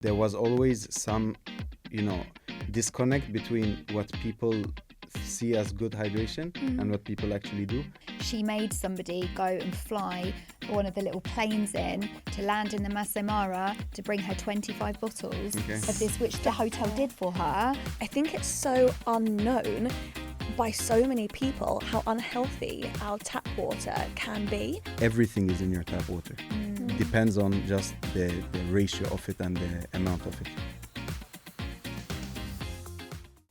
There was always some, disconnect between what people see as good hydration and what people actually do. She made somebody go and fly one of the little planes in to land in the Masai Mara to bring her 25 bottles of this, which the hotel did for her. I think it's so unknown by so many people how unhealthy our tap water can be. Everything is in your tap water. Depends on just the ratio of it and the amount of it.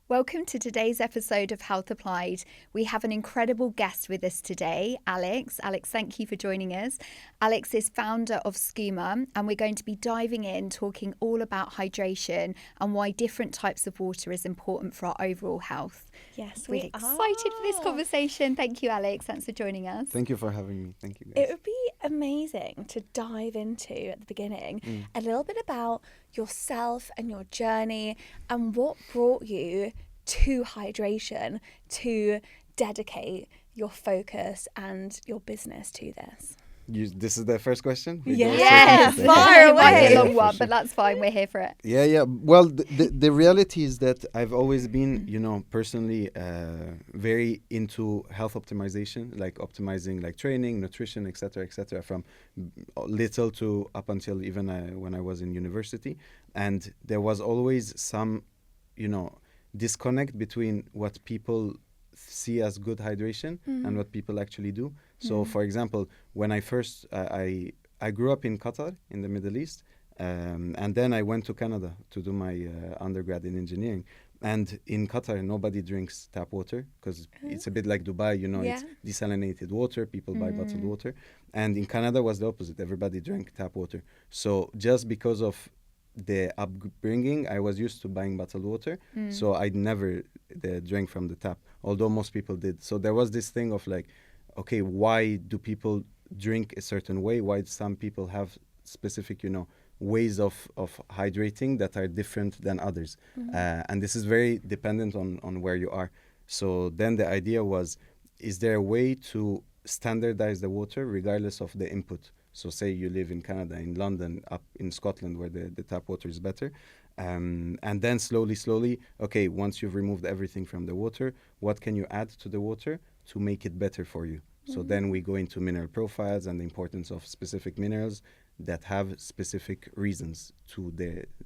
Welcome to today's episode of Health Applied. We have an incredible guest with us today, Alex. Alex, thank you for joining us. Alex is founder of Sküma, and we're going to be diving in, talking all about hydration and why different types of water is important for our overall health. Yes, We're excited for this conversation. Thank you, Alex. Thanks for joining us. Thank you for having me. Thank you, guys. It would be amazing to dive into, at the beginning, a little bit about yourself and your journey and what brought you to hydration, to dedicate your focus and your business to this. This is the first question? Yes, fire away. It might be a long for one, sure. but that's fine. We're here for it. Yeah. Well, the reality is that I've always been, personally very into health optimization, like optimizing like training, nutrition, etc., from little to up until even when I was in university. And there was always some, disconnect between what people see as good hydration and what people actually do. So, for example, when I first, I grew up in Qatar, in the Middle East, and then I went to Canada to do my undergrad in engineering. And in Qatar, nobody drinks tap water because it's a bit like Dubai, it's desalinated water. People buy bottled water. And in Canada was the opposite. Everybody drank tap water. So just because of the upbringing, I was used to buying bottled water. So I never drank from the tap, although most people did. So there was this thing of like, okay, why do people drink a certain way? Why some people have specific, ways of hydrating that are different than others? And this is very dependent on where you are. So then the idea was, is there a way to standardize the water regardless of the input? So say you live in Canada, in London, up in Scotland where the tap water is better. And then slowly, okay, once you've removed everything from the water, what can you add to the water to make it better for you? So then we go into mineral profiles and the importance of specific minerals that have specific reasons to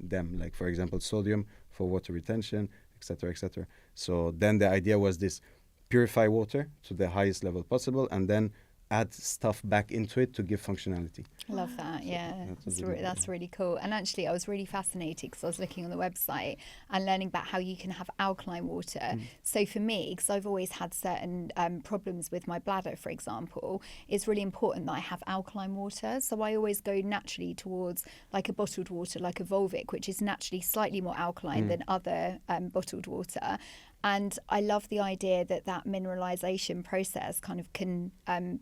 them. Like, for example, sodium for water retention, etc. So then the idea was this: purify water to the highest level possible and then add stuff back into it to give functionality. I love that, yeah. That's really cool. And actually, I was really fascinated because I was looking on the website and learning about how you can have alkaline water. So for me, because I've always had certain problems with my bladder, for example, it's really important that I have alkaline water. So I always go naturally towards like a bottled water, like a Volvic, which is naturally slightly more alkaline than other bottled water. And I love the idea that mineralisation process kind of can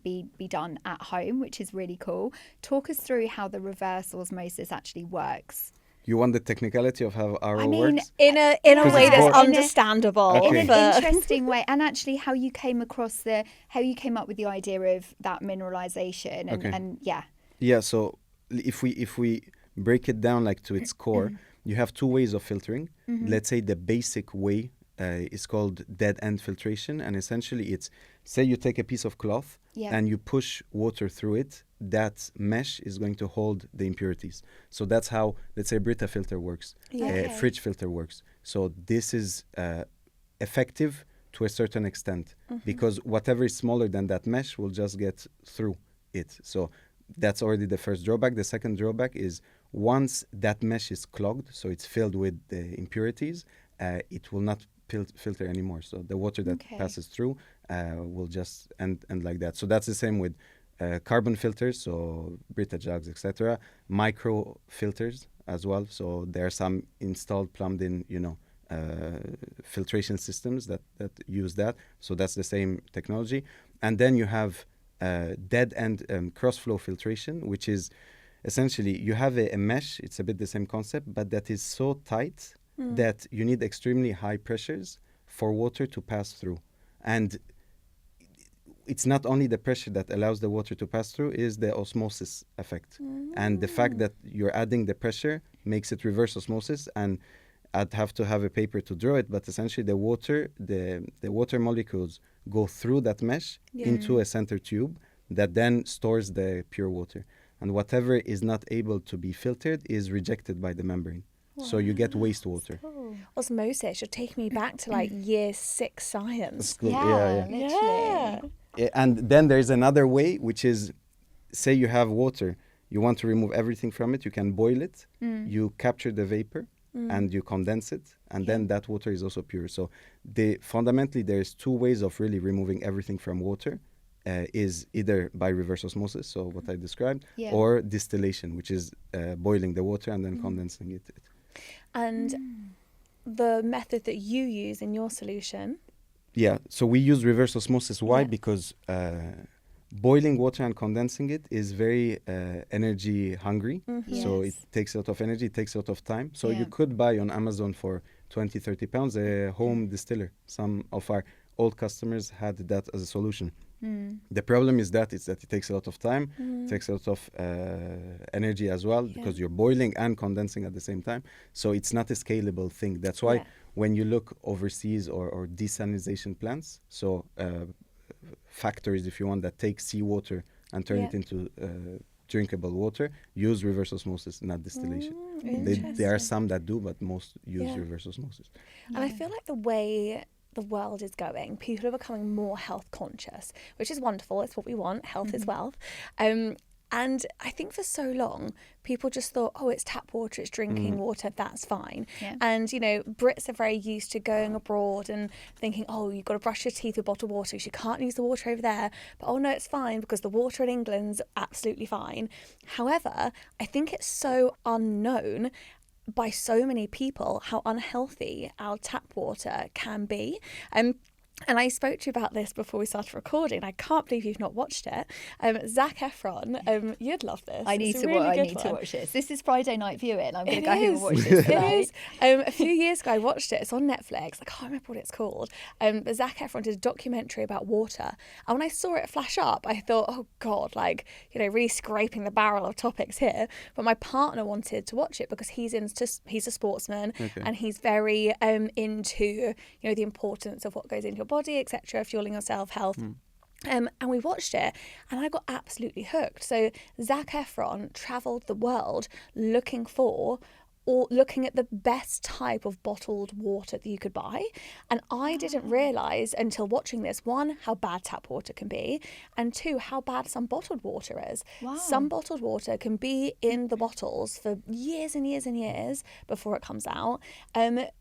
be done at home, which is really cool. Talk us through how the reverse osmosis actually works. You want the technicality of how RO I mean, works? In a way that's understandable. Okay. In an interesting way, and actually how you came up with the idea of that mineralisation and yeah. Yeah, so if we break it down like to its core, you have two ways of filtering. Let's say the basic way is called dead end filtration, and essentially it's, say you take a piece of cloth and you push water through it, that mesh is going to hold the impurities. So that's how, let's say, Brita filter works, fridge filter works. So this is effective to a certain extent because whatever is smaller than that mesh will just get through it. So that's already the first drawback. The second drawback is once that mesh is clogged, so it's filled with the impurities, it will not filter anymore. So the water that passes through will just end like that. So that's the same with carbon filters, so Brita jugs, etc. Micro filters as well. So there are some installed, plumbed in, filtration systems that use that. So that's the same technology. And then you have dead end cross-flow filtration, which is essentially you have a mesh. It's a bit the same concept, but that is so tight that you need extremely high pressures for water to pass through. And it's not only the pressure that allows the water to pass through, is the osmosis effect. And the fact that you're adding the pressure makes it reverse osmosis, and I'd have to have a paper to draw it, but essentially the water molecules go through that mesh into a center tube that then stores the pure water. And whatever is not able to be filtered is rejected by the membrane. Wow. So you get wastewater. Cool. Osmosis, you're taking me back to like year 6 science. Yeah, literally. Yeah. And then there's another way, which is, say you have water, you want to remove everything from it, you can boil it, you capture the vapor, and you condense it, and then that water is also pure. So fundamentally there's 2 ways of really removing everything from water. Is either by reverse osmosis, so what I described, or distillation, which is boiling the water and then condensing it. And the method that you use in your solution? Yeah, so we use reverse osmosis. Why? Because boiling water and condensing it is very energy hungry. So it takes a lot of energy, it takes a lot of time. So you could buy on Amazon for 20, 30 pounds a home distiller. Some of our old customers had that as a solution. The problem is that it takes a lot of time, it takes a lot of energy as well, because you're boiling and condensing at the same time. So it's not a scalable thing. That's why when you look overseas or desalination plants, so factories, if you want, that take seawater and turn it into drinkable water, use reverse osmosis, not distillation. There are some that do, but most use reverse osmosis. And I feel like the way the world is going, people are becoming more health conscious, which is wonderful. It's what we want. Health is wealth. And I think for so long, people just thought, oh, it's tap water, it's drinking water, that's fine. And, you know, Brits are very used to going abroad and thinking, oh, you've got to brush your teeth with bottled water because you can't use the water over there. But, oh, no, it's fine because the water in England's absolutely fine. However, I think it's so unknown by so many people how unhealthy our tap water can be. And I spoke to you about this before we started recording. I can't believe you've not watched it. Zac Efron, you'd love this. I need to watch this. This is Friday night viewing. I'm going to go home and watch this tonight. It is. A few years ago, I watched it. It's on Netflix. I can't remember what it's called. But Zac Efron did a documentary about water. And when I saw it flash up, I thought, oh, God, like, you know, really scraping the barrel of topics here. But my partner wanted to watch it because he's a sportsman and he's very into, you know, the importance of what goes into your body, etc., fueling your self-health. And we watched it and I got absolutely hooked. So Zac Efron travelled the world looking at the best type of bottled water that you could buy. And I didn't realise until watching this, 1, how bad tap water can be, and 2, how bad some bottled water is. Wow. Some bottled water can be in the bottles for years and years and years before it comes out.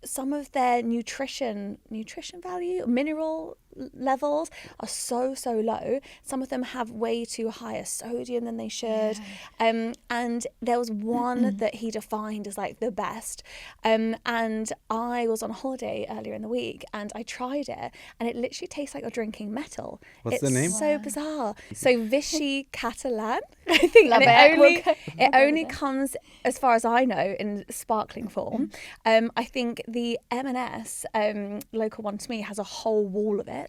Some of their nutrition value, mineral levels are so low. Some of them have way too high a sodium than they should. And there was one that he defined as like the best. And I was on holiday earlier in the week and I tried it and it literally tastes like you're drinking metal. What's the name? It's so bizarre. So Vichy Catalan, I think. Love and it only comes, as far as I know, in sparkling form. I think the M&S local one to me has a whole wall of it.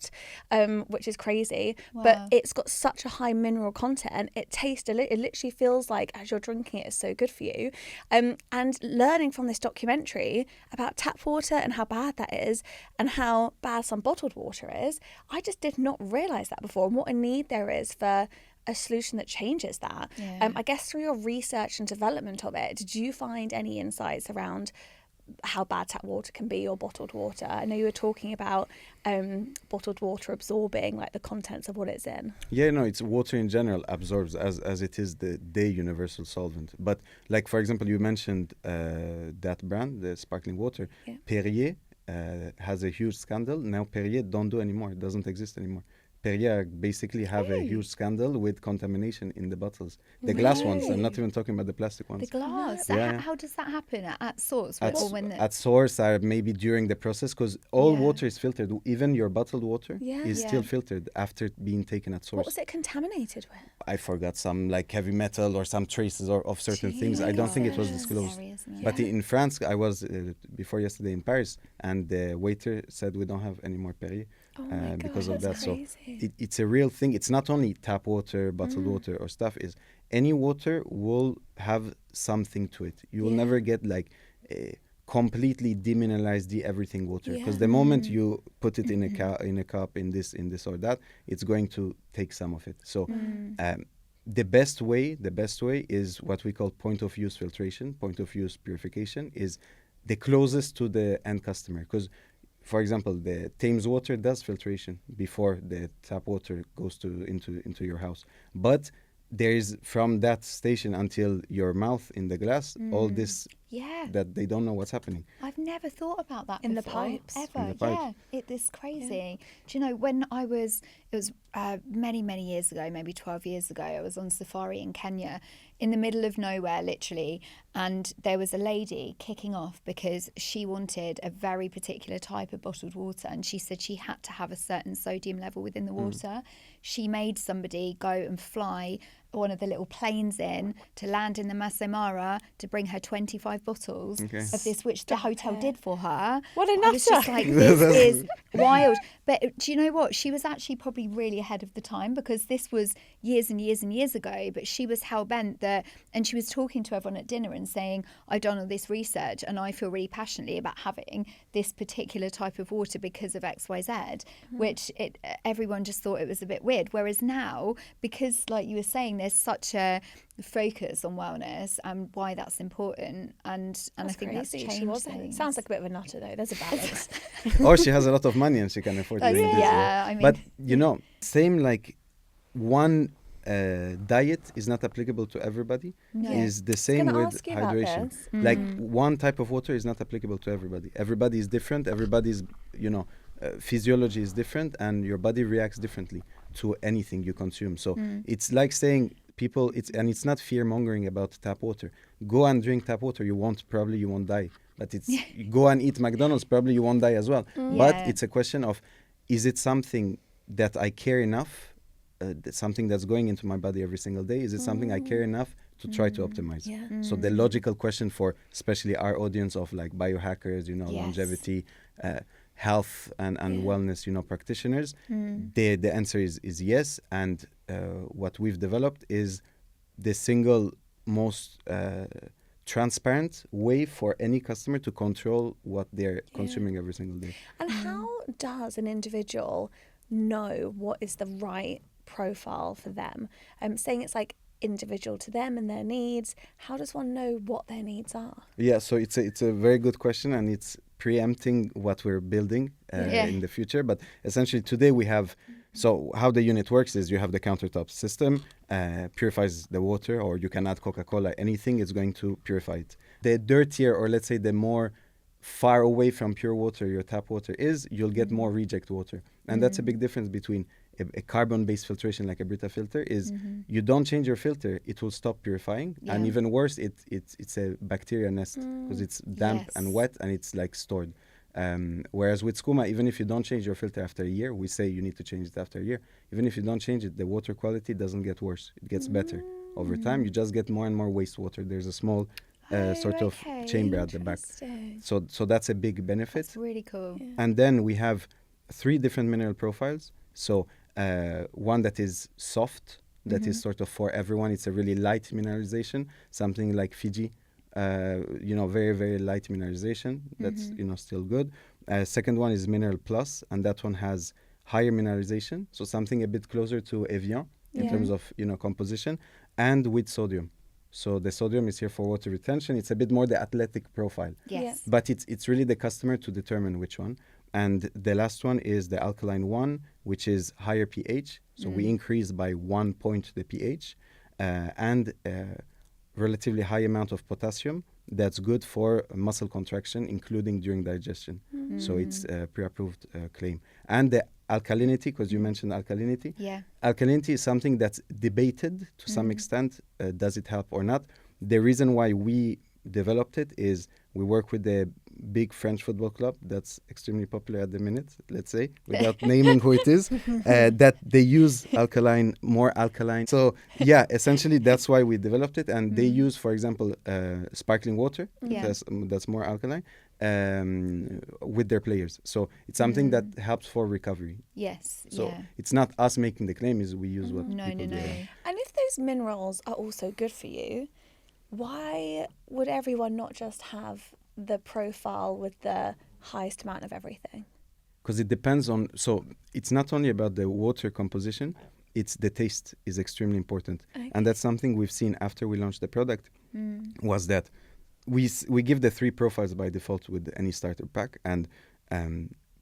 Which is crazy, but it's got such a high mineral content. It tastes, it literally feels like as you're drinking it, it's so good for you. And learning from this documentary about tap water and how bad that is and how bad some bottled water is, I just did not realise that before, and what a need there is for a solution that changes that. I guess through your research and development of it, did you find any insights around how bad tap water can be or bottled water? I know you were talking about bottled water absorbing like the contents of what it's in. Yeah, no, it's water in general absorbs as it is the universal solvent. But like, for example, you mentioned that brand, the sparkling water. Perrier has a huge scandal. Now Perrier don't do anymore. It doesn't exist anymore. Perrier basically have a huge scandal with contamination in the bottles. The glass ones. I'm not even talking about the plastic ones. The glass. How does that happen at source? At source, or maybe during the process, because all water is filtered. Even your bottled water is still filtered after being taken at source. What was it contaminated with? I forgot, some like heavy metal or some traces of certain things. I don't think it was disclosed. But in France, I was before yesterday in Paris, and the waiter said we don't have any more Perrier. Because of that. Crazy. So it's a real thing. It's not only tap water, bottled water or stuff. Is any water will have something to it. You will never get like completely demineralized everything water, because the moment you put it in a cup, in this or that, it's going to take some of it. So the best way is what we call point of use filtration, point of use purification, is the closest to the end customer. Because, for example, the Thames water does filtration before the tap water goes into your house, but there is, from that station until your mouth in the glass, all this that they don't know what's happening. I've never thought about that In the before, pipes. ever. In the pipes. It's crazy. Do you know, when it was many years ago, maybe 12 years ago, I was on safari in Kenya, in the middle of nowhere, literally, and there was a lady kicking off because she wanted a very particular type of bottled water, and she said she had to have a certain sodium level within the water. She made somebody go and fly one of the little planes in to land in the Masai Mara to bring her 25 bottles of this, which the hotel did for her. What a I was just nutter. like, this is wild. But do you know what? She was actually probably really ahead of the time, because this was years and years and years ago, but she was hell-bent that, and she was talking to everyone at dinner and saying, I've done all this research and I feel really passionately about having this particular type of water because of XYZ, which everyone just thought it was a bit weird. Whereas now, because like you were saying, there's such a focus on wellness and why that's important, and I think crazy. that's changed She wasn't. things. Sounds like a bit of a nutter though. There's a balance. Or she has a lot of money and she can afford to do this. Yeah, I mean, But you know, same like one diet is not applicable to everybody. No. Is the same gonna with ask you about hydration. this. Like one type of water is not applicable to everybody. Everybody is different. Everybody's, physiology is different, and your body reacts differently to anything you consume. So it's like saying people, it's not fear mongering about tap water. Go and drink tap water. You won't die. But it's you go and eat McDonald's, probably you won't die as well. But it's a question of, is it something that I care enough? Something that's going into my body every single day? Is it something I care enough to try to optimize? So the logical question for especially our audience of like biohackers, longevity, health and wellness, practitioners, the answer is yes. And what we've developed is the single most transparent way for any customer to control what they're consuming every single day. And how does an individual know what is the right profile for them? Saying it's like individual to them and their needs. How does one know what their needs are? Yeah, so it's a very good question, and it's preempting what we're building in the future. But essentially today we have, so how the unit works is you have the countertop system, purifies the water, or you can add Coca-Cola, anything, it's going to purify it. The dirtier, or let's say the more far away from pure water your tap water is, you'll get more reject water. And that's a big difference between a carbon-based filtration like a Brita filter is you don't change your filter, it will stop purifying. And even worse, it's a bacteria nest because it's damp and wet and it's like stored. Whereas with Sküma, even if you don't change your filter after a year, we say you need to change it after a year. Even if you don't change it, the water quality doesn't get worse. It gets better over time. You just get more and more wastewater. There's a small sort of chamber at the back. So that's a big benefit. That's really cool. Yeah. And then we have 3 different mineral profiles. So one that is soft, that is sort of for everyone. It's a really light mineralization, something like Fiji, very, very light mineralization. That's, still good. Second one is Mineral Plus, and that one has higher mineralization. So something a bit closer to Evian in terms of, composition, and with sodium. So the sodium is here for water retention. It's a bit more the athletic profile. Yes. But it's really the customer to determine which one. And the last one is the alkaline one, which is higher pH. So we increase by 1 point the pH and relatively high amount of potassium. That's good for muscle contraction, including during digestion. So it's a pre-approved claim. And the alkalinity, because you mentioned alkalinity. Yeah. Alkalinity is something that's debated to some extent. Does it help or not? The reason why we developed it is we work with the big French football club that's extremely popular at the minute, let's say, without naming who it is, that they use more alkaline. So yeah, essentially that's why we developed it. And they use, for example, sparkling water that's more alkaline with their players. So it's something that helps for recovery. Yes. So it's not us making the claim, is we use what people do. And if those minerals are also good for you, why would everyone not just have the profile with the highest amount of everything? Because it depends on, so it's not only about the water composition, it's the taste is extremely important. Okay. And that's something we've seen after we launched the product, was that we give the 3 profiles by default with any starter pack, and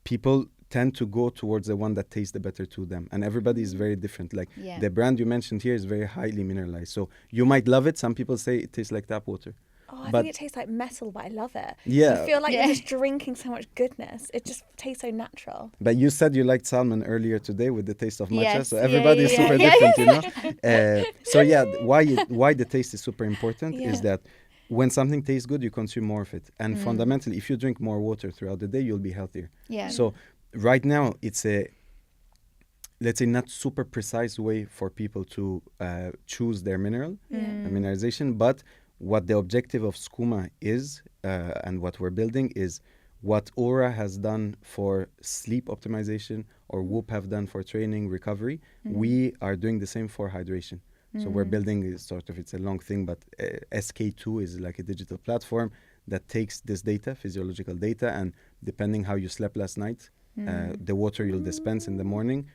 people tend to go towards the one that tastes the better to them, and everybody is very different. Like the brand you mentioned here is very highly mineralized, so you might love it. Some people say it tastes like tap water. Oh, I think it tastes like metal, but I love it. Yeah. You feel like you're just drinking so much goodness. It just tastes so natural. But you said you liked salmon earlier today with the taste of matcha, Yes. so everybody is super different, you know. So yeah, why the taste is super important is that when something tastes good, you consume more of it, and fundamentally, if you drink more water throughout the day, you'll be healthier. Yeah. So right now, it's a, let's say, not super precise way for people to choose their mineralization, but what the objective of Sküma is, and what we're building is what Aura has done for sleep optimization or Whoop have done for training recovery. We are doing the same for hydration. So we're building it's a long thing, but SK2 is like a digital platform that takes this data, physiological data, and depending how you slept last night, the water you'll dispense in the morning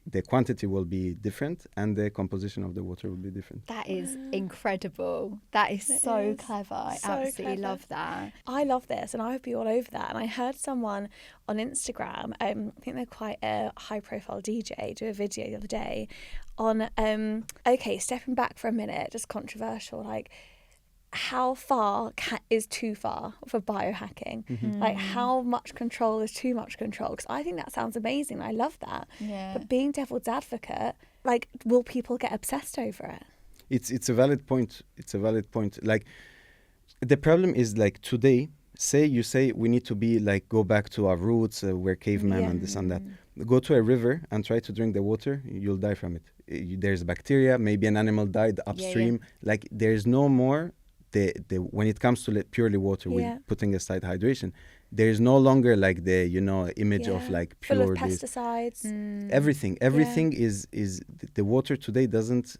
the quantity will be different, and the composition of the water will be different. That is incredible. That is so clever. I absolutely love that. I love this, and I would be all over that. And I heard someone on Instagram, I think they're quite a high-profile DJ, do a video the other day on, stepping back for a minute, just controversial, like, how far is too far for biohacking? Like, how much control is too much control? Because I think that sounds amazing. I love that. Yeah. But being devil's advocate, like, will people get obsessed over it? It's a valid point. It's a valid point. Like, the problem is, like, today, you say we need to be like, go back to our roots, we're cavemen and this and that. Go to a river and try to drink the water, you'll die from it. There's bacteria, maybe an animal died upstream. Like, there's no more. When it comes to purely water, with putting aside hydration, there is no longer like the image of like pure full of pesticides. Everything is the water today doesn't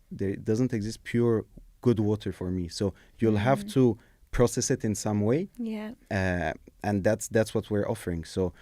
exist pure good water for me. So you'll have to process it in some way. And that's what we're offering. So.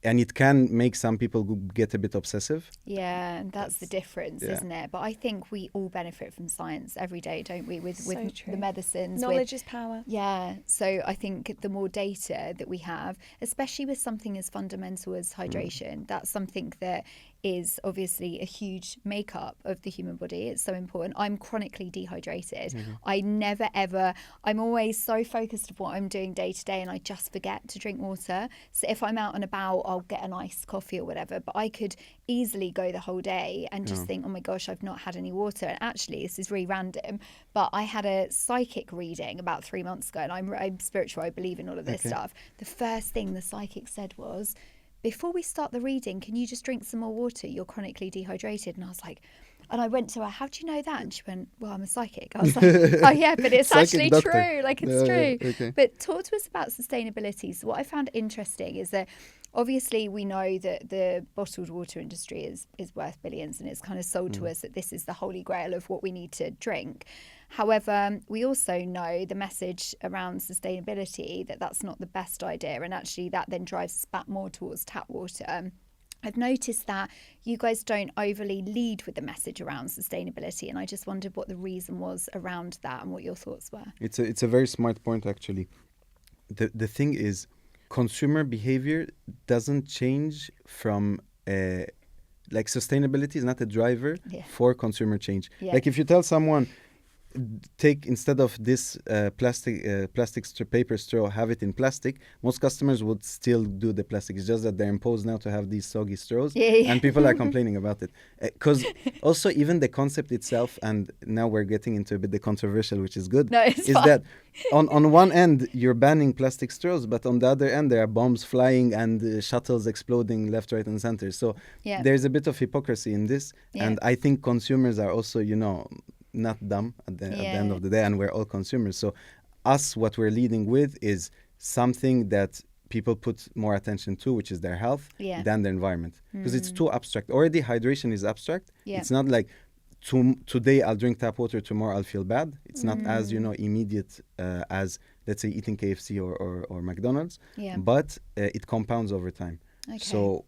And it can make some people get a bit obsessive. Yeah, that's the difference, isn't it? But I think we all benefit from science every day, don't we? With the medicines. Knowledge is power. Yeah. So I think the more data that we have, especially with something as fundamental as hydration, that's something that is obviously a huge makeup of the human body. It's so important. I'm chronically dehydrated. I never ever, I'm always so focused on what I'm doing day to day, and I just forget to drink water. So if I'm out and about, I'll get an iced coffee or whatever, but I could easily go the whole day and just think, oh my gosh, I've not had any water. And actually, this is really random, but I had a psychic reading about 3 months ago, and I'm spiritual, I believe in all of this stuff. The first thing the psychic said was, before we start the reading, can you just drink some more water? You're chronically dehydrated. And I was like, and I went to her, how do you know that? And she went, well, I'm a psychic. I was like, oh yeah, but it's actually true. Like, it's true. Okay. But talk to us about sustainability. So what I found interesting is that obviously we know that the bottled water industry is worth billions, and it's kind of sold to us that this is the holy grail of what we need to drink. However, we also know the message around sustainability, that that's not the best idea, and actually that then drives us back more towards tap water. I've noticed that you guys don't overly lead with the message around sustainability, and I just wondered what the reason was around that and what your thoughts were. It's a very smart point, actually. The thing is, consumer behavior doesn't change from like, sustainability is not a driver for consumer change. Like, if you tell someone, take, instead of this paper straw, have it in plastic, most customers would still do the plastic. It's just that they're imposed now to have these soggy straws, and people are complaining about it. Because also, even the concept itself, and now we're getting into a bit the controversial, which is good, is that on one end you're banning plastic straws, but on the other end there are bombs flying and shuttles exploding left, right, and center. So there's a bit of hypocrisy in this, and I think consumers are also, not dumb at the end of the day, and we're all consumers. So what we're leading with is something that people put more attention to, which is their health, than the environment. Because it's too abstract. Already hydration is abstract. It's not like today I'll drink tap water, tomorrow I'll feel bad. It's not as, immediate as, let's say, eating KFC or McDonald's, but it compounds over time. Okay. So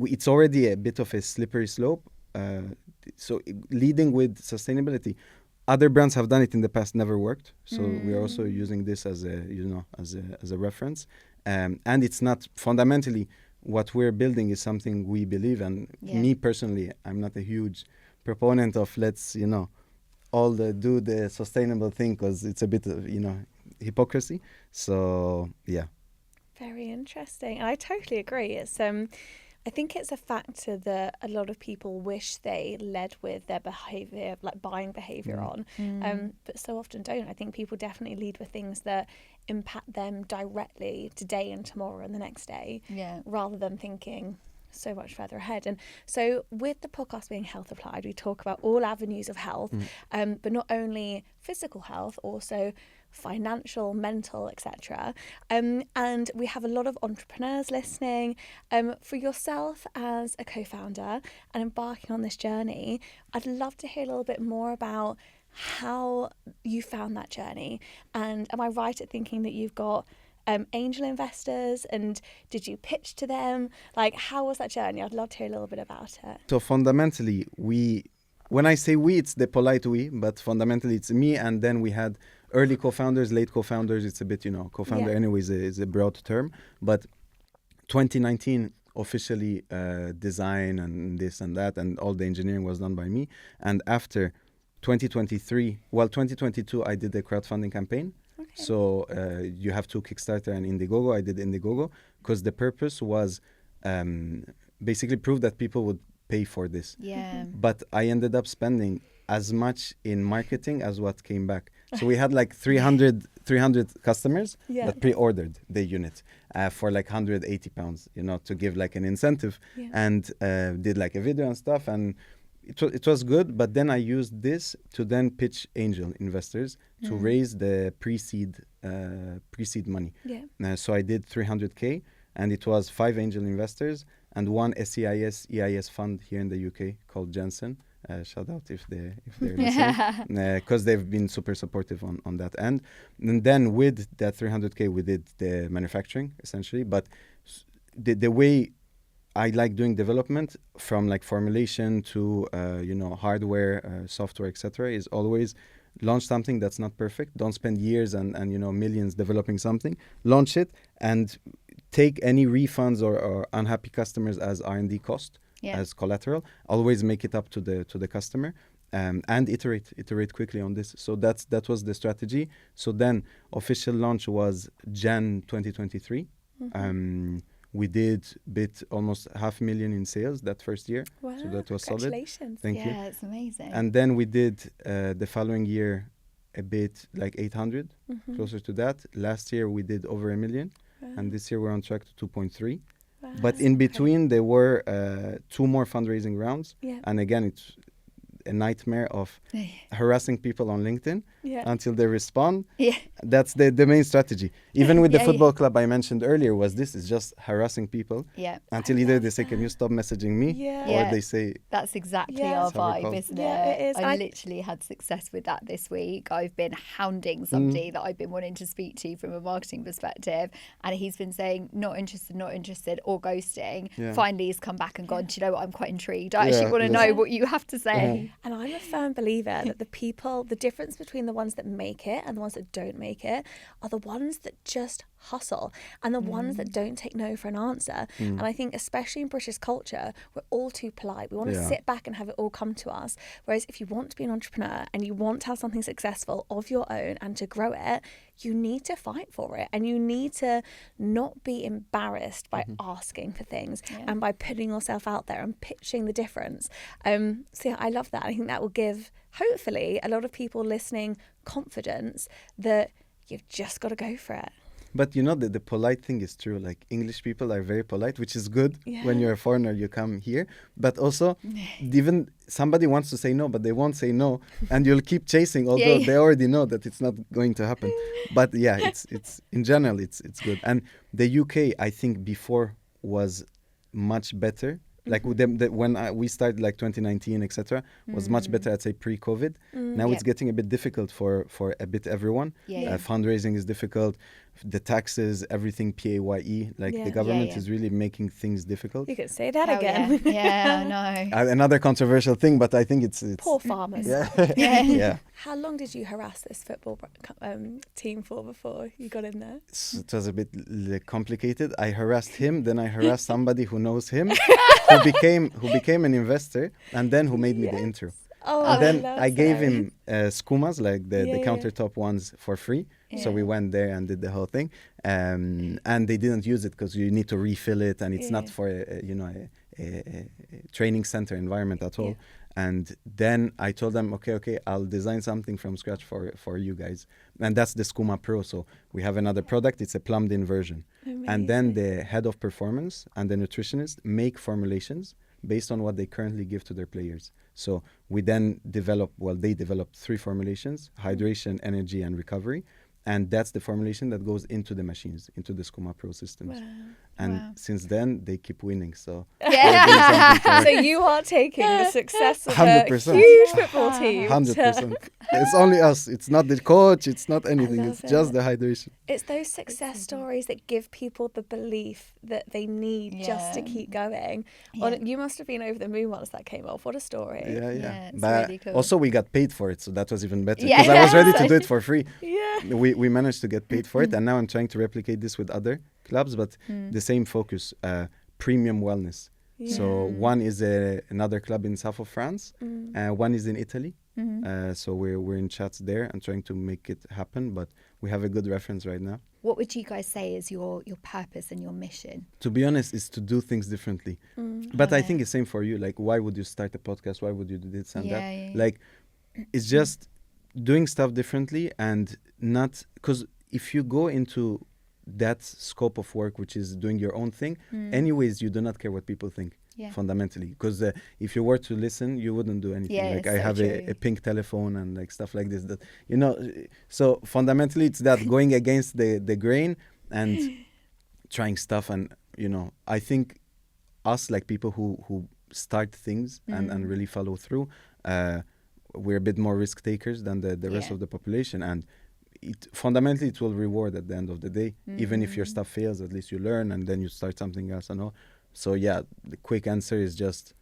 it's already a bit of a slippery slope. Leading with sustainability, other brands have done it in the past, never worked. So we are also using this as a reference. And it's not fundamentally what we're building is something we believe in. Me personally, I'm not a huge proponent of do the sustainable thing, because it's a bit of hypocrisy. So very interesting, and I totally agree. It's I think it's a factor that a lot of people wish they led with their behavior, like buying behavior on, but so often don't. I think people definitely lead with things that impact them directly today and tomorrow and the next day, rather than thinking so much further ahead. And so with the podcast being Health Applied, we talk about all avenues of health, but not only physical health, also financial, mental, etc. And we have a lot of entrepreneurs listening. For yourself as a co-founder and embarking on this journey, I'd love to hear a little bit more about how you found that journey. And am I right at thinking that you've got angel investors, and did you pitch to them? Like, how was that journey? I'd love to hear a little bit about it. So fundamentally, when I say we, it's the polite we, but fundamentally it's me, and then we had early co-founders, late co-founders. It's a bit, co-founder anyways is a broad term. But 2019, officially design and this and that, and all the engineering was done by me. And after 2022, I did a crowdfunding campaign. Okay. So you have to Kickstarter and Indiegogo. I did Indiegogo because the purpose was basically prove that people would pay for this. Yeah. But I ended up spending as much in marketing as what came back. So we had like 300 customers that pre-ordered the unit for like £180, to give like an incentive, and did like a video and stuff. And it was good. But then I used this to then pitch angel investors to raise the pre-seed money. Yeah. So I did 300K, and it was 5 angel investors and 1 SEIS EIS fund here in the UK called Jensen. Shout out if they're listening, because they've been super supportive on that end. And then with that 300K, we did the manufacturing essentially. But the way I like doing development, from like formulation to hardware, software, etc., is always launch something that's not perfect. Don't spend years and millions developing something. Launch it and take any refunds or unhappy customers as R&D cost. As collateral. Always make it up to the customer, and iterate quickly on this. So that was the strategy. So then official launch was Jan 2023. We did almost 500,000 in sales that first year. Wow, so that was congratulations. Solid. Thank you. Yeah, it's amazing. And then we did the following year a bit like 800, closer to that. Last year we did over 1 million, and this year we're on track to 2.3. Wow. But in between, there were 2 more fundraising rounds. Yeah. And again, it's a nightmare of harassing people on LinkedIn until they respond. Yeah. That's the main strategy. Even with the football club I mentioned earlier, this is just harassing people until either they say, can you stop messaging me? Or they say... That's exactly our vibe, isn't it? Yeah, it is. I literally had success with that this week. I've been hounding somebody that I've been wanting to speak to from a marketing perspective, and he's been saying, not interested, or ghosting. Yeah. Finally, he's come back and gone, do you know what, I'm quite intrigued. I actually want to know what you have to say. And I'm a firm believer that the difference between the ones that make it and the ones that don't make it are the ones that just hustle, and the ones that don't take no for an answer. And I think especially in British culture, we're all too polite. We want to sit back and have it all come to us. Whereas if you want to be an entrepreneur and you want to have something successful of your own and to grow it, you need to fight for it, and you need to not be embarrassed by asking for things and by putting yourself out there and pitching the difference. So I love that. I think that will give, hopefully, a lot of people listening confidence that you've just got to go for it. But the polite thing is true. Like, English people are very polite, which is good. When you're a foreigner, you come here. But also, even somebody wants to say no, but they won't say no, and you'll keep chasing, although they already know that it's not going to happen. But it's in general, it's good. And the UK, I think, before was much better Like with them, when we started like 2019, etc., was much better, I'd say, pre-COVID. Now it's getting a bit difficult for a bit everyone. Fundraising is difficult. The taxes, everything PAYE, like the government is really making things difficult. You could say that again. Yeah, I know. Another controversial thing, but I think it's Poor farmers. Yeah. How long did you harass this football team for before you got in there? It was a bit complicated. I harassed him, then I harassed somebody who knows him, who became an investor, and then who made me the intro. And then I gave him Skümas, like the countertop ones, for free. So we went there and did the whole thing, and they didn't use it because you need to refill it, and it's not for a training center environment at all. And then I told them, okay, I'll design something from scratch for you guys, and that's the Sküma Pro. So we have another product; it's a plumbed-in version. Amazing. And then the head of performance and the nutritionist make formulations based on what they currently give to their players. So we then they developed 3 formulations: hydration, energy, and recovery. And that's the formulation that goes into the machines, into the Sküma Pro systems. Wow. And since then, they keep winning. So so you are taking the success of 100%. A huge football team. 100%. It's only us. It's not the coach. It's not anything. It's just the hydration. It's those success stories that give people the belief that they need just to keep going. Well, you must have been over the moon once that came off. What a story. Yeah. It's but really cool. also we got paid for it, so that was even better. Because I was ready to do it for free. We managed to get paid for it, and now I'm trying to replicate this with other clubs, but the same focus, premium wellness. So one is another club in south of France, one is in Italy. So we're in chats there and trying to make it happen, but we have a good reference right now. What would you guys say is your purpose and your mission? To be honest, is to do things differently. But I think it's same for you. Like, why would you start a podcast? Why would you do this and that? Yeah. Like, it's just doing stuff differently, and not because if you go into that scope of work, which is doing your own thing, anyways, you do not care what people think. Fundamentally, because if you were to listen, you wouldn't do anything. Like I have a pink telephone and like stuff like this. That so fundamentally, it's that going against the grain and trying stuff. And I think us, like people who start things and really follow through, we're a bit more risk takers than the rest of the population, and fundamentally it will reward at the end of the day. Even if your stuff fails, at least you learn and then you start something else and all. So the quick answer is just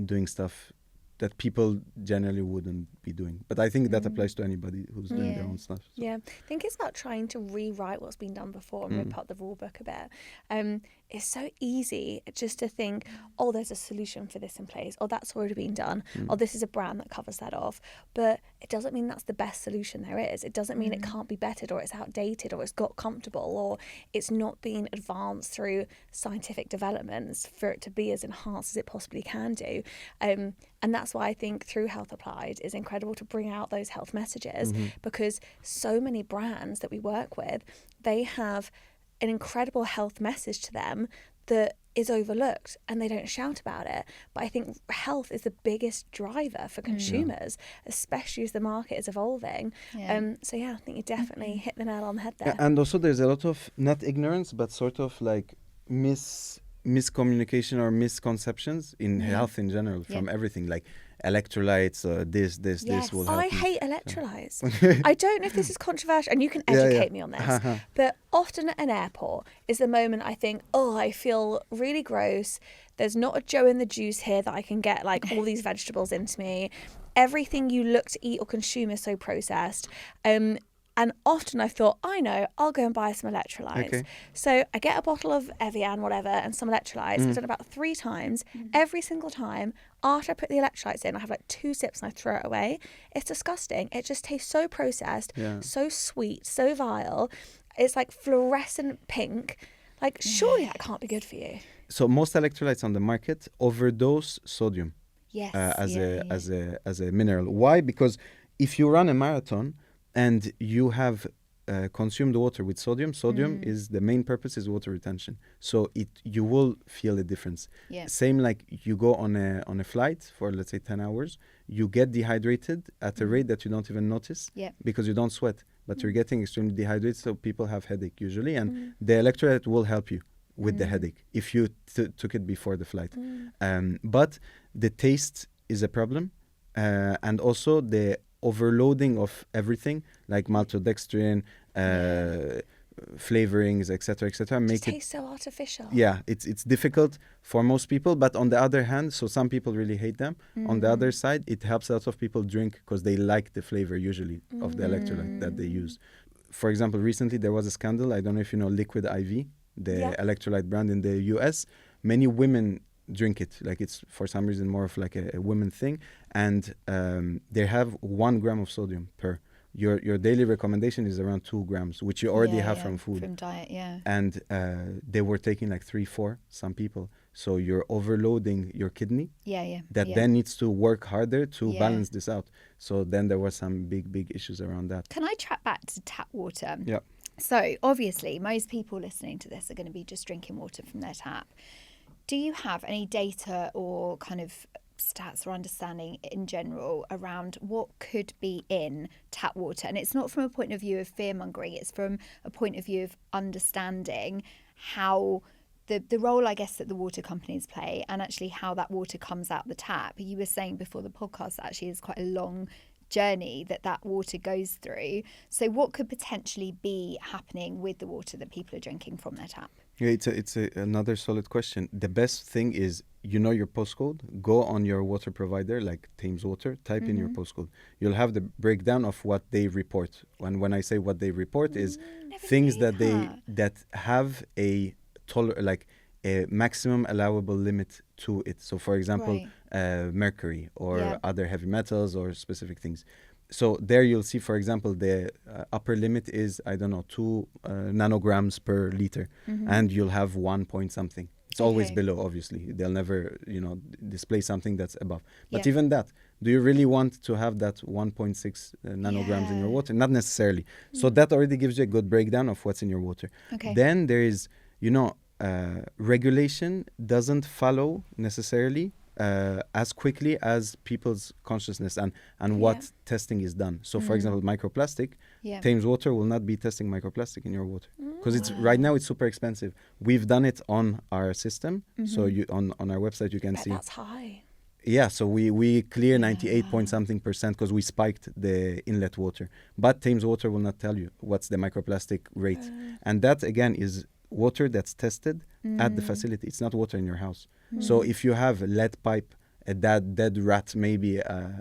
doing stuff that people generally wouldn't be doing. But I think that applies to anybody who's doing their own stuff. So. Yeah, I think it's about trying to rewrite what's been done before and rip up the rule book a bit. It's so easy just to think, oh, there's a solution for this in place, or that's already been done, or this is a brand that covers that off. But it doesn't mean that's the best solution there is. It doesn't mean it can't be bettered, or it's outdated, or it's got comfortable, or it's not been advanced through scientific developments for it to be as enhanced as it possibly can do. And that's why I think through Health Applied is incredible to bring out those health messages, because so many brands that we work with, they have an incredible health message to them that is overlooked and they don't shout about it. But I think health is the biggest driver for consumers, especially as the market is evolving. So I think you definitely hit the nail on the head there. And also there's a lot of, not ignorance, but sort of like miscommunication or misconceptions in health in general from everything, like electrolytes, this will help. I hate electrolytes. I don't know if this is controversial, and you can educate me on this, but often at an airport is the moment I think, oh, I feel really gross. There's not a Joe in the juice here that I can get like all these vegetables into me. Everything you look to eat or consume is so processed. And often I've thought, I know, I'll go and buy some electrolytes. Okay. So I get a bottle of Evian, whatever, and some electrolytes. I've done it about 3 times. Every single time, after I put the electrolytes in, I have like 2 sips and I throw it away. It's disgusting. It just tastes so processed, so sweet, so vile. It's like fluorescent pink. Like, surely that can't be good for you. So most electrolytes on the market overdose sodium as a mineral. Why? Because if you run a marathon and you have consumed water with sodium is the main purpose is water retention. So you will feel a difference. Same like you go on a flight for, let's say, 10 hours, you get dehydrated at a rate that you don't even notice because you don't sweat, but you're getting extremely dehydrated, so people have headache usually, and the electrolyte will help you with the headache if you took it before the flight. But the taste is a problem, and also the overloading of everything like maltodextrin, flavorings, etc., make it tastes so artificial. Yeah, it's difficult for most people, but on the other hand, so some people really hate them. On the other side, it helps a lot of people drink because they like the flavor usually of the electrolyte that they use. For example, recently there was a scandal. I don't know if you know Liquid IV, the electrolyte brand in the US. Many women drink it, like it's for some reason more of like a women thing, and they have 1 gram of sodium per. Your daily recommendation is around 2 grams, which you already have from food. From diet, And they were taking like 3-4, some people. So you're overloading your kidney. That then needs to work harder to balance this out. So then there were some big issues around that. Can I track back to tap water? Yeah. So obviously, most people listening to this are going to be just drinking water from their tap. Do you have any data or kind of stats or understanding in general around what could be in tap water? And it's not from a point of view of fear mongering, it's from a point of view of understanding how the role, I guess, that the water companies play, and actually how that water comes out the tap. You were saying before the podcast that actually is quite a long journey that water goes through. So what could potentially be happening with the water that people are drinking from their tap? Yeah, it's another solid question. The best thing is, you know your postcode, go on your water provider like Thames Water, type in your postcode. You'll have the breakdown of what they report. When I say what they report is things that have a a maximum allowable limit to it. So for example, mercury or other heavy metals or specific things. So there you'll see, for example, the upper limit is, 2 nanograms per liter, and you'll have 1 point something. It's always below, obviously. They'll never, display something that's above. But even that, do you really want to have that 1.6 nanograms in your water? Not necessarily. So that already gives you a good breakdown of what's in your water. Then there is, regulation doesn't follow necessarily as quickly as people's consciousness and what testing is done. So for example, microplastic, Thames Water will not be testing microplastic in your water because it's right now it's super expensive. We've done it on our system. So you on our website you can see that's high. Yeah, so we clear 98 point something percent because we spiked the inlet water. But Thames Water will not tell you what's the microplastic rate. And that again is water that's tested at the facility. It's not water in your house. So if you have lead pipe, a dead rat maybe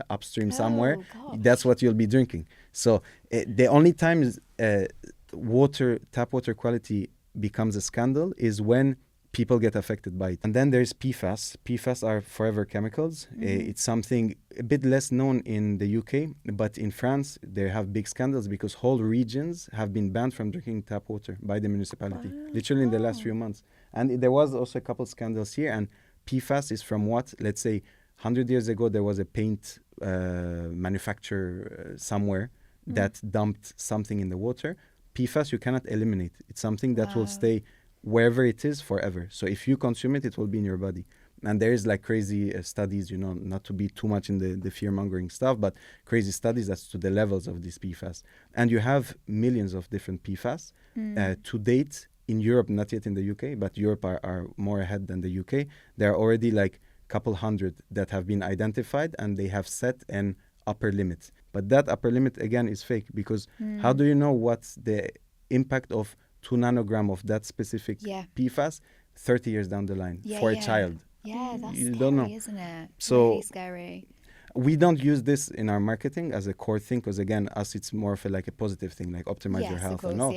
upstream somewhere, that's what you'll be drinking. So the only time tap water quality becomes a scandal is when people get affected by it. And then there's PFAS. PFAS are forever chemicals. It's something a bit less known in the UK, but in France, they have big scandals because whole regions have been banned from drinking tap water by the municipality, literally in the last few months. And there was also a couple scandals here. And PFAS is from what? Let's say 100 years ago, there was a paint manufacturer somewhere that dumped something in the water. PFAS, you cannot eliminate. It's something that will stay wherever it is forever. So if you consume it, it will be in your body. And there is like crazy studies, not to be too much in the fear-mongering stuff, but crazy studies as to the levels of this PFAS. And you have millions of different PFAS. To date, in Europe, not yet in the UK, but Europe are more ahead than the UK. There are already like a couple hundred that have been identified, and they have set an upper limit. But that upper limit, again, is fake because how do you know what's the impact of 2 nanogram of that specific PFAS 30 years down the line for a child? Yeah, that's you scary, don't know. Isn't it? So really scary. We don't use this in our marketing as a core thing because, again, us, it's more of a positive thing, like optimize your health and all.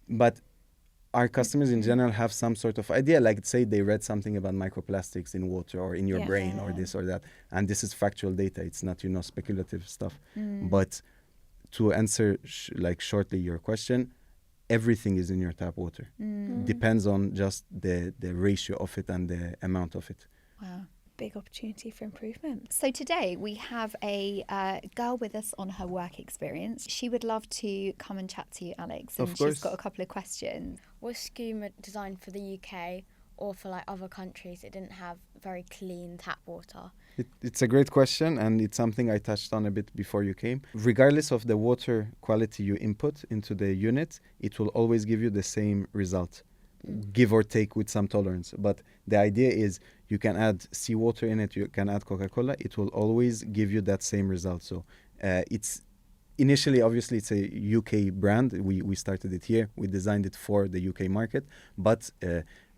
But our customers in general have some sort of idea, like say they read something about microplastics in water or in your brain or this or that. And this is factual data. It's not, speculative stuff. But to answer shortly your question, everything is in your tap water. Depends on just the ratio of it and the amount of it. Wow. Big opportunity for improvement. So today we have a girl with us on her work experience. She would love to come and chat to you, Alex, and she's got a couple of questions. Was Sküma designed for the UK or for other countries? It didn't have very clean tap water. It's a great question, and it's something I touched on a bit before you came. Regardless of the water quality you input into the unit, it will always give you the same result. give or take with some tolerance. But the idea is you can add seawater in it, you can add Coca-Cola, it will always give you that same result. So it's initially, obviously, it's a UK brand. We started it here. We designed it for the UK market. But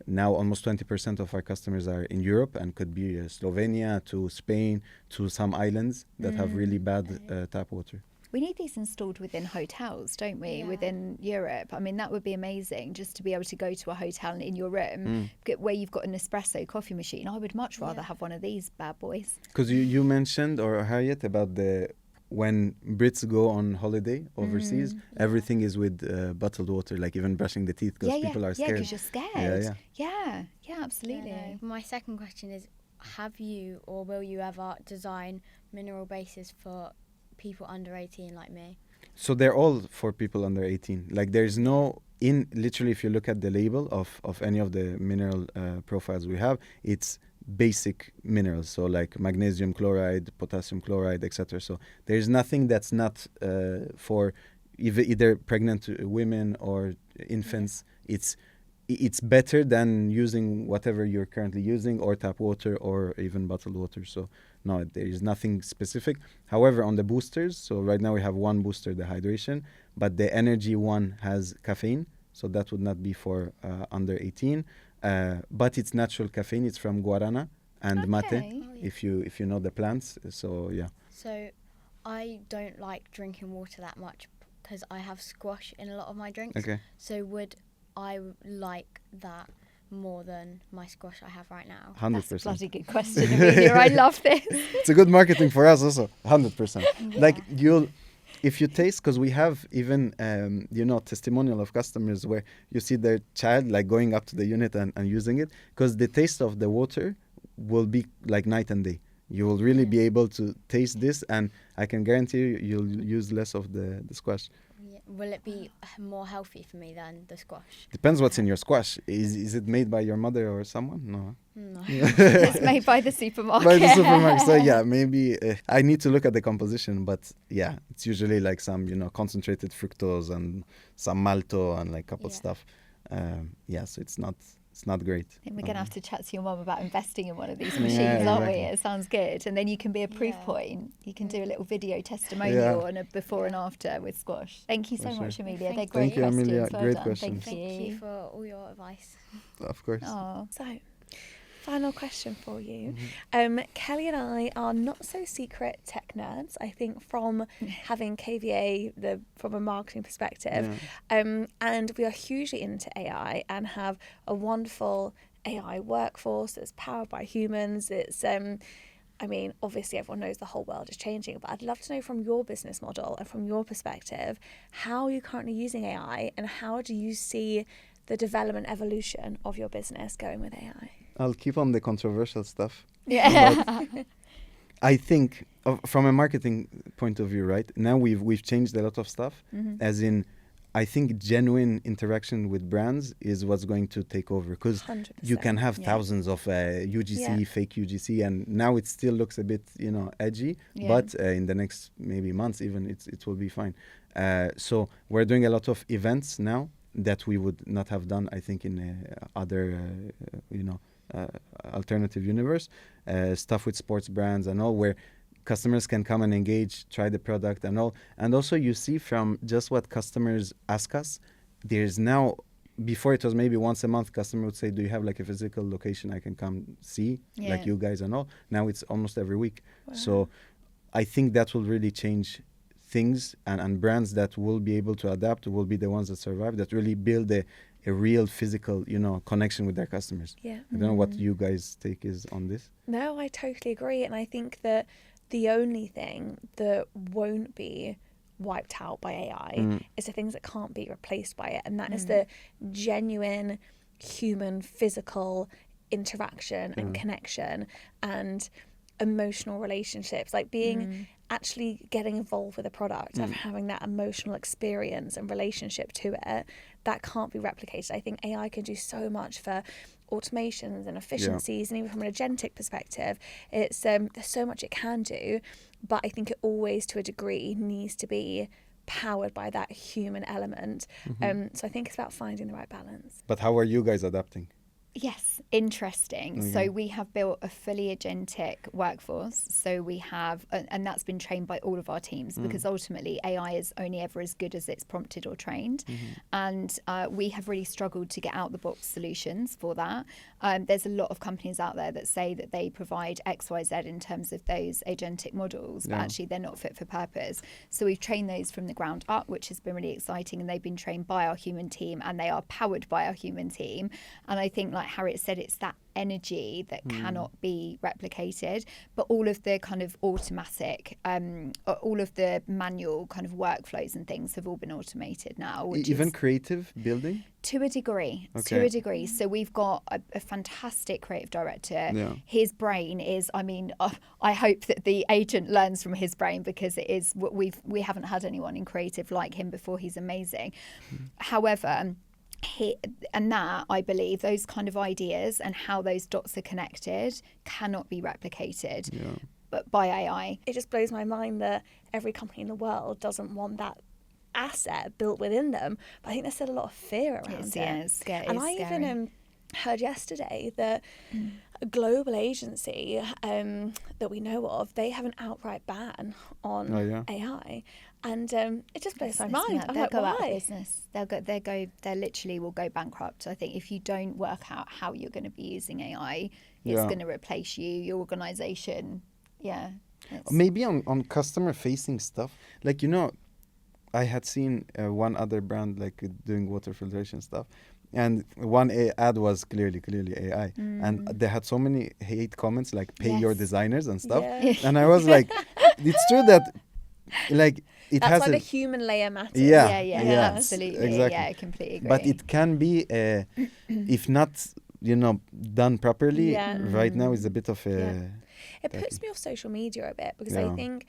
now almost 20% of our customers are in Europe, and could be Slovenia to Spain to some islands that have really bad tap water. We need these installed within hotels, don't we? Yeah. Within Europe. I mean, that would be amazing, just to be able to go to a hotel and in your room, where you've got an espresso coffee machine. I would much rather have one of these bad boys. Because you mentioned, or Harriet, about when Brits go on holiday overseas, everything is with bottled water, like even brushing the teeth, because people are scared. Yeah, because you're scared. Yeah. Yeah, absolutely. Yeah, no. My second question is, have you or will you ever design mineral bases for people under 18 like me? So they're all for people under 18. Like there's no, literally if you look at the label of any of the mineral profiles we have, it's basic minerals. So like magnesium chloride, potassium chloride, etc. So there's nothing that's not for either pregnant women or infants. It's better than using whatever you're currently using, or tap water, or even bottled water. So no, there is nothing specific. However, on the boosters, so right now we have one booster, the hydration, but the energy one has caffeine, so that would not be for under 18. But it's natural caffeine. It's from guarana and mate, if you know the plants. So yeah. So I don't like drinking water that much because I have squash in a lot of my drinks. Okay. So would I like that more than my squash I have right now? 100%. That's a bloody good question, Amelia. I love this. It's a good marketing for us also. 100%. Like if you taste, because we have even testimonial of customers where you see their child like going up to the unit and using it, because the taste of the water will be like night and day. You will really be able to taste this, and I can guarantee you'll use less of the squash. Yeah. Will it be more healthy for me than the squash? Depends what's in your squash. Is it made by your mother or someone? No. No. It's made by the supermarket. By the supermarket. So yeah, maybe I need to look at the composition, but yeah, it's usually like some concentrated fructose and some malto and like a couple stuff. So it's not great. I think we're going to have to chat to your mum about investing in one of these machines, aren't we? It sounds good. And then you can be a proof point. You can do a little video testimonial on a before and after with squash. Thank you so much, Amelia. They're great Thank you, questions. Amelia. Well Great done. questions. Thank you for all your advice. Of course. Aww. So, final question for you. Kelly and I are not so secret tech nerds, I think, from having KVA from a marketing perspective. And we are hugely into AI and have a wonderful AI workforce that's powered by humans. It's obviously everyone knows the whole world is changing, but I'd love to know from your business model and from your perspective, how are you currently using AI, and how do you see the development evolution of your business going with AI? I'll keep on the controversial stuff. Yeah. I think from a marketing point of view, right now we've changed a lot of stuff. As in, I think genuine interaction with brands is what's going to take over, because you can have thousands of UGC, fake UGC, and now it still looks a bit edgy. But in the next maybe months, even it will be fine. So we're doing a lot of events now that we would not have done, I think, in other alternative universe, stuff with sports brands and all, where customers can come and engage, try the product and all. And also you see from just what customers ask us, there's now, before it was maybe once a month, customer would say, do you have like a physical location I can come see, like you guys and all? Now it's almost every week. Wow. So I think that will really change things, and brands that will be able to adapt will be the ones that survive, that really build a real physical, connection with their customers. Yeah. I don't know what you guys' take is on this. No, I totally agree. And I think that the only thing that won't be wiped out by AI is the things that can't be replaced by it. And that is the genuine human physical interaction and connection and emotional relationships, like being actually getting involved with a product and having that emotional experience and relationship to it, that can't be replicated. I think AI can do so much for automations and efficiencies, and even from an agentic perspective, it's there's so much it can do, but I think it always, to a degree, needs to be powered by that human element. So I think it's about finding the right balance. But how are you guys adapting? Yes, interesting. Okay. So we have built a fully agentic workforce. So we have, and that's been trained by all of our teams, because ultimately AI is only ever as good as it's prompted or trained. And we have really struggled to get out the box solutions for that. There's a lot of companies out there that say that they provide X, Y, Z in terms of those agentic models, but actually they're not fit for purpose. So we've trained those from the ground up, which has been really exciting. And they've been trained by our human team, and they are powered by our human team. And I think, like Harriet said, it's that energy that cannot be replicated, but all of the kind of automatic, all of the manual kind of workflows and things have all been automated now. Even creative building? To a degree, So we've got a fantastic creative director. Yeah. His brain is, I mean, I hope that the agent learns from his brain, because it is what we haven't had anyone in creative like him before. He's amazing. However, I believe those kind of ideas and how those dots are connected cannot be replicated but by AI. It just blows my mind that every company in the world doesn't want that asset built within them. But I think there's still a lot of fear around it. Yeah, it's scary. And I even heard yesterday that a global agency that we know of, they have an outright ban on AI. And it just blows my mind. I'm They'll like, go why? out of business. They literally will go bankrupt. I think if you don't work out how you're going to be using AI, it's going to replace you, your organization. Yeah. Maybe on customer facing stuff, like, I had seen one other brand like doing water filtration stuff, and one ad was clearly AI, and they had so many hate comments like "pay your designers" and stuff, and I was like, it's true that like it That's has why the human layer matters. Yeah, absolutely. Exactly. Yeah, I completely agree. But it can be, if not, done properly. Right now is a bit of a. It puts me off social media a bit, because I think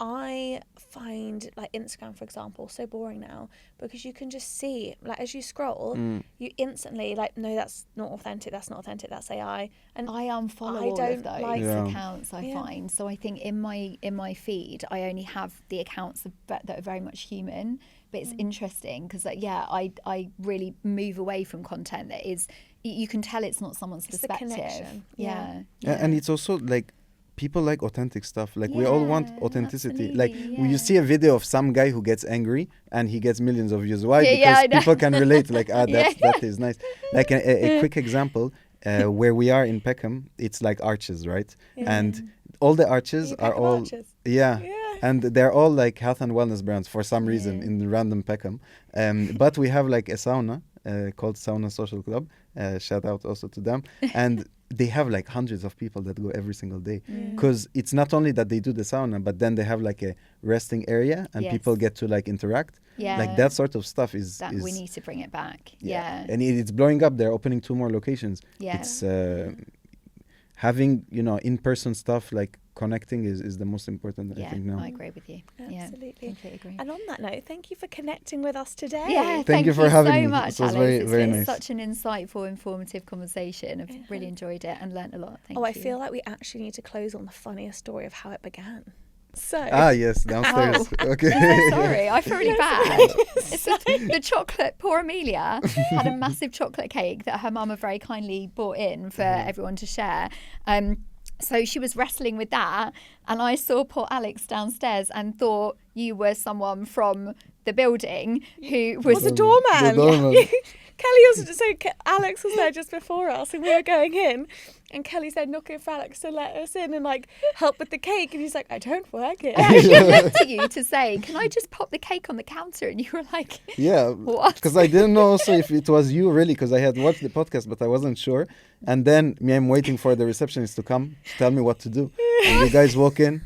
I find like Instagram, for example, so boring now, because you can just see, like, as you scroll, you instantly like, no, that's not authentic, that's AI. And I unfollow all of those accounts, I find. So I think in my feed, I only have the accounts that are very much human. But it's interesting because, I really move away from content that is, you can tell it's not someone's perspective. The connection. And it's also like, people like authentic stuff. Like we all want authenticity. Like you see a video of some guy who gets angry and he gets millions of views. Why? Because people can relate. Like, that is nice. Like a quick example, where we are in Peckham, it's like arches, right? And all the arches are all arches. And they're all like health and wellness brands for some reason in random Peckham. But we have like a sauna called Sauna Social Club. Shout out also to them. And they have like hundreds of people that go every single day, because it's not only that they do the sauna, but then they have like a resting area and people get to like interact. Like that sort of stuff is we need to bring it back. And it's blowing up. They're opening 2 more locations. It's having in-person stuff, like connecting is the most important, I think, now. I agree with you. Absolutely. Completely agree. And on that note, thank you for connecting with us today. Yeah, thank you for having so me. much, It was Alex. very It's nice. such an insightful, informative conversation. I've really enjoyed it and learnt a lot. Thank you. I feel like we actually need to close on the funniest story of how it began. So. Yes, downstairs. Okay. I'm so sorry, I feel really bad. It's the chocolate. Poor Amelia had a massive chocolate cake that her mum had very kindly brought in for everyone to share. So she was wrestling with that, and I saw poor Alex downstairs and thought you were someone from the building who was the doorman. The doorman. Kelly also, so Alex was there just before us, and we were going in, and Kelly said, knocking for Alex to let us in and like help with the cake, and he's like, I don't work here. I actually looked at you to say, can I just pop the cake on the counter? And you were like, what? Because I didn't know also if it was you really, because I had watched the podcast, but I wasn't sure. And then I'm waiting for the receptionist to come to tell me what to do. And you guys walk in.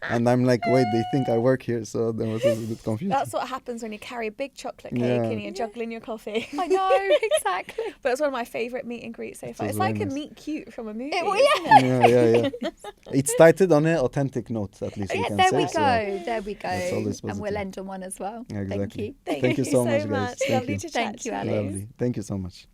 And I'm like, wait, they think I work here, so that was a bit confusing. That's what happens when you carry a big chocolate cake and you're juggling your coffee. I know, exactly. But it's one of my favourite meet and greets so far. It's like a meet cute from a movie. Yeah. It's started on an authentic note, at least. Yeah, can there say, we go. so There we go. And we'll end on one as well. Exactly. Thank you. Thank you so much, guys. Lovely to chat Thank you, to Alex. Lovely. Thank you so much.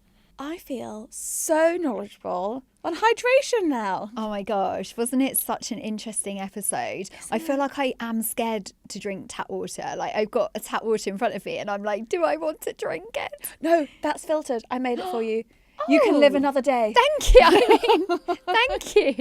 I feel so knowledgeable on hydration now. Oh my gosh, wasn't it such an interesting episode? I feel like I am scared to drink tap water. Like, I've got a tap water in front of me and I'm like, do I want to drink it? No, that's filtered. I made it for you. You can live another day. Thank you. I mean, thank you.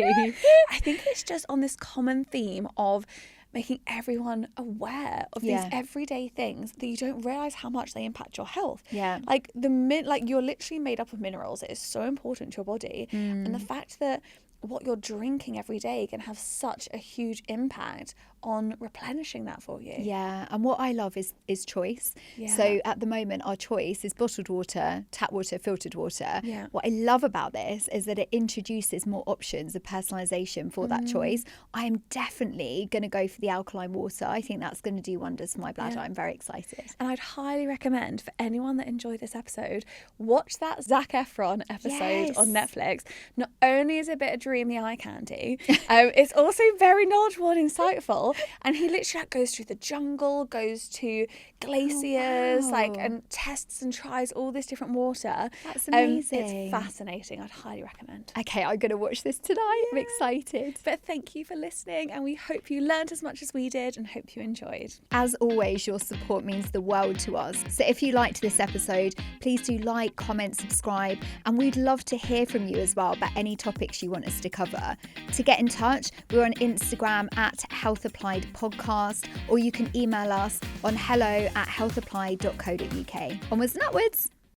I think it's just on this common theme of making everyone aware of these everyday things that you don't realize how much they impact your health. Yeah. Like you're literally made up of minerals. It is so important to your body. And the fact that what you're drinking every day can have such a huge impact on replenishing that for you. Yeah, and what I love is choice. Yeah. So at the moment, our choice is bottled water, tap water, filtered water. Yeah. What I love about this is that it introduces more options of personalisation for that choice. I am definitely going to go for the alkaline water. I think that's going to do wonders for my bladder. I'm very excited. And I'd highly recommend for anyone that enjoyed this episode, watch that Zac Efron episode on Netflix. Not only is it a bit of dream the eye candy, it's also very knowledgeable and insightful. And he literally goes through the jungle, goes to glaciers, and tests and tries all this different water. That's amazing. It's fascinating. I'd highly recommend. Okay, I'm going to watch this tonight. I'm excited. But thank you for listening, and we hope you learned as much as we did and hope you enjoyed. As always, your support means the world to us. So if you liked this episode, please do like, comment, subscribe, and we'd love to hear from you as well about any topics you want us to cover. To get in touch, we're on Instagram at Health Applied Podcast, or you can email us on hello@healthapplied.co.uk. Onwards and upwards.